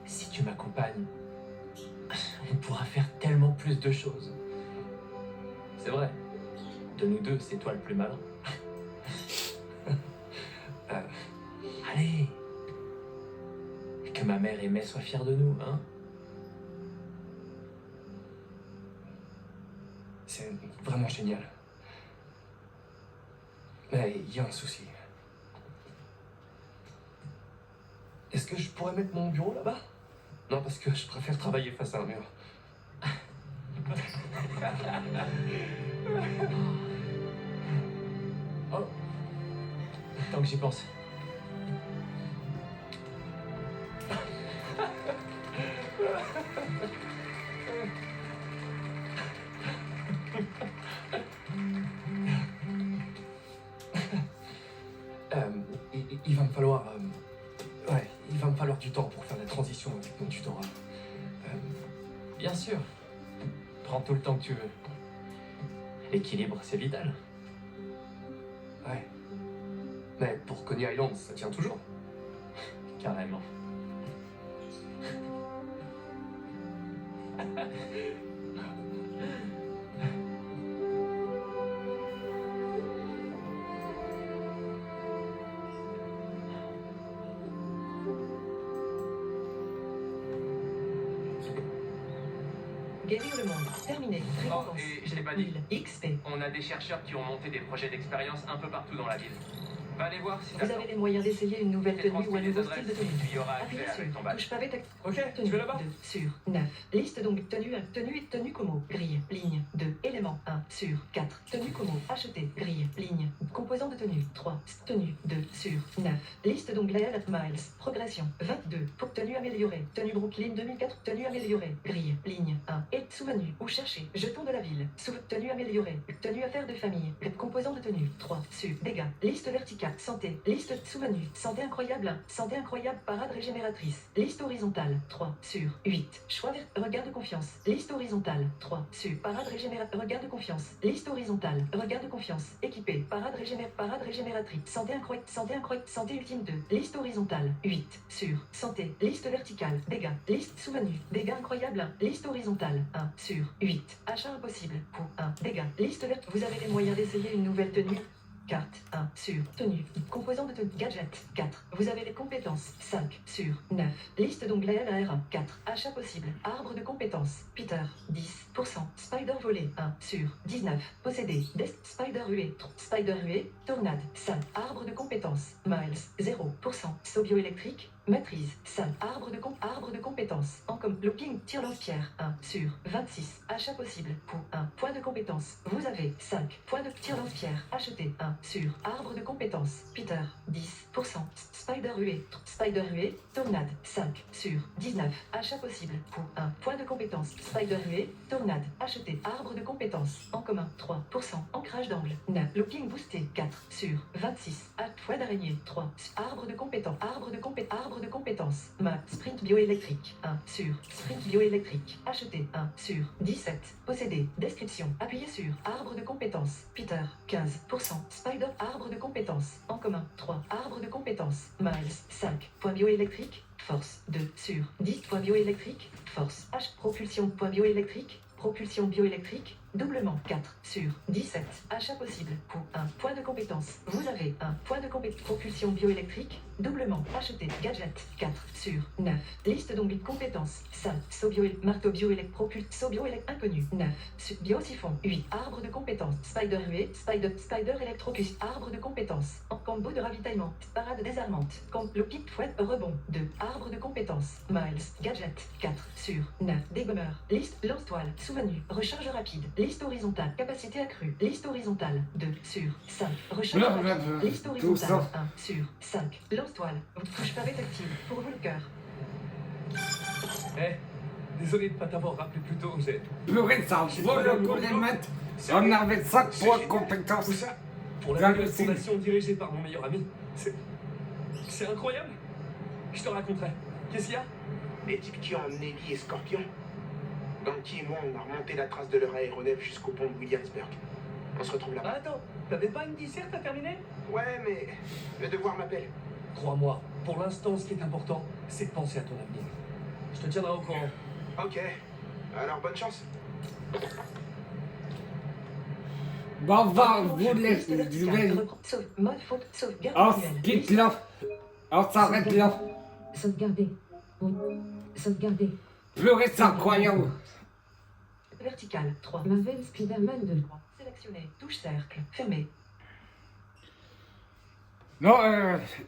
Si tu m'accompagnes, on pourra faire tellement plus de choses. C'est vrai, de nous deux, c'est toi le plus malin. Allez, que ma mère et May soient fiers de nous, hein? C'est vraiment génial. Mais il y a un souci. Est-ce que je pourrais mettre mon bureau là-bas? Non, parce que je préfère travailler face à un mur. Oh, tant que j'y pense. Il va me falloir... ouais, il va me falloir du temps pour faire la transition avec mon tutorat. Bien sûr. Prends tout le temps que tu veux. L'équilibre, c'est vital. Ouais. Mais pour Coney Island, ça tient toujours. Carrément. Guérir le monde. Terminé. Oh, et je l'ai pas dit. 1000 XP. On a des chercheurs qui ont monté des projets d'expérience un peu partout dans la ville. Va aller voir si Vous t'as le avez temps. les moyens d'essayer une nouvelle J'ai tenue ou transmis un les nouveau adresses style de et tenue. tu y auras Appuyez accès sur avec ton badge. touche pavé Ok, tenue je vais là-bas. 2 sur 9. Liste donc tenue como. Grille. Ligne 2. Élément 1 sur 4. Tenue como. Acheter. Grille. Ligne. Composant de tenue 3. Tenue 2 sur 9. Liste donc Lael Miles. Progression 22. Pour tenue améliorée. Tenue Brooklyn 2004. Tenue améliorée. Grille. Ligne 1. Et sous-menu. Ou chercher. Jeton de la ville. Tenue améliorée. Tenue affaires de famille. Composant de tenue 3 sur. Dégâts. Liste verticale. Santé. Liste sous-menu. Santé incroyable 1. Santé incroyable. Parade régénératrice. Liste horizontale 3 sur 8. Choix regard de confiance. Liste horizontale 3 sur. Parade régénératrice. Regard de confiance. Liste horizontale. Regard de confiance. Équipé. Parade régénératrice. Santé incroyable. Santé incroyable. Santé ultime 2. Liste horizontale 8 sur. Santé. Liste verticale. Dégâts. Liste sous-menu. Dégâts incroyables 1. Liste horizontale 1 sur 8. Achat impossible. Pour 1. Dégâts. Liste verte. Vous avez les moyens d'essayer une nouvelle tenue. Carte 1 sur tenue. Composant de tenue. Gadget 4. Vous avez les compétences 5 sur 9. Liste d'onglets LR1 4. Achat possible. Arbre de compétences. Peter 10%. Spider volé 1 sur 19. Possédé. Spider ruée 3. Spider ruée. Tornade 5. Arbre de compétences. Miles 0%. Saut bioélectrique Maîtrise 5. Arbre de compétences. En comme looping, tir lance-pierre 1 sur 26. Achat possible pour 1 point de compétence. Vous avez 5 points de tir lance-pierre. Acheté 1 sur arbre de compétences. Peter 10%. Spider ruée. Tornade 5 sur 19. Achat possible pour 1 point de compétence. Spider ruée. Tornade. Acheté arbre de compétences. En commun 3%. Ancrage d'angle 9. Looping boosté 4 sur 26. Toile d'araignée 3. Arbre de compétences. Arbre de compétences. Map. Sprint bioélectrique 1 sur. Sprint bioélectrique. Acheté 1 sur 17. Possédé. Description. Appuyez sur. Arbre de compétences. Peter 15%. Spider. Arbre de compétences. En commun 3. Arbre de compétences. Miles 5. Point bioélectrique. Force 2 sur 10. Point bioélectrique. Force. H. Propulsion. Point bioélectrique. Propulsion bioélectrique. Doublement 4 sur 17. Achat possible pour 1 point de compétence. Vous avez 1 point de compétence. Propulsion bioélectrique. Doublement. Acheté. Gadget 4 sur 9. Liste d'ongles compétences 5. Marteau bioélectrique. Propulsion bioélectrique inconnu 9. Biosiphon 8. Arbre de compétences. Spider ruée. Spider électrocus. Arbre de compétences. En combo de ravitaillement. Parade désarmante. Looping fouette rebond 2. Arbre de compétences. Miles. Gadget 4 sur 9. Dégommeur. Liste lance-toile. Souvenu. Recharge rapide. Liste horizontale. Capacité accrue. Liste horizontale. 2 sur 5. Recharge rapide. Liste horizontale. 1 sur 5. Lance-toile. Touche pas tactile. Pour vous le cœur. Désolé de ne pas t'avoir rappelé plus tôt, j'ai... Purée, ça vaut le coup de les mettre. On avait 5 points de compétences. Pour la nouvelle fondation dirigée par mon meilleur ami. C'est incroyable. Je te raconterai. Qu'est-ce qu'il y a? Les types qui ont emmené Lee et Scorpion. Ganki et moi, on a remonté la trace de leur aéronef jusqu'au pont de Williamsburg. On se retrouve là-bas. Attends, t'avais pas une disserte à terminer? Ouais, mais le devoir m'appelle. Crois-moi, pour l'instant, ce qui est important, c'est de penser à ton avenir. Je te tiendrai au courant. Ok. Alors, bonne chance. Bon, va, vous les... Je vais... On se quitte là. On s'arrête là. Sauvegarder. Oui. Sauvegarder. Purée, c'est incroyable. Vertical 3. Marvel Spider-Man 2. Sélectionné. Touche cercle. Fermé. Non,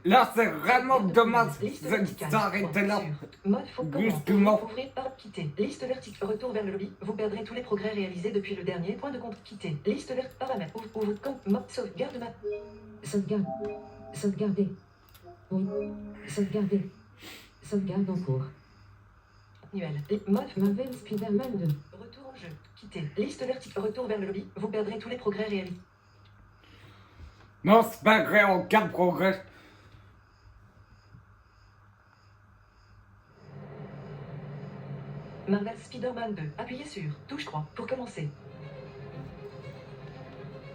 là, c'est vraiment dommage de s'arrêter là. Mode faut Brusquement. ouvrir par quitter. Liste verticale. Retour vers le lobby. Vous perdrez tous les progrès réalisés depuis le dernier point de compte. Quitter. Liste vert. Paramètres. Ouvre compte. Mode sauvegarde map. Sauvegarde. Sauvegarder. Oui. Sauvegarder. Sauvegarde en cours. Annuel. Mode Marvel Spider-Man 2. retour au jeu. Quitter. Liste verticale. Retour vers le lobby. Vous perdrez tous les progrès réalisés. Non, c'est pas vrai, aucun progrès. Marvel Spider-Man 2. Appuyez sur touche croix pour commencer.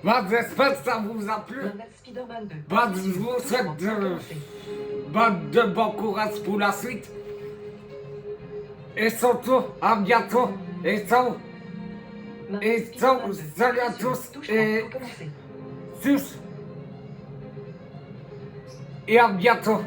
Bah, j'espère que ça vous a plu. Marvel Spider-Man 2. Bah, je vous souhaite de bon courage pour la suite. Et surtout, à bientôt. Et ciao. Et ciao, salut à tous. Et tous. Et à bientôt.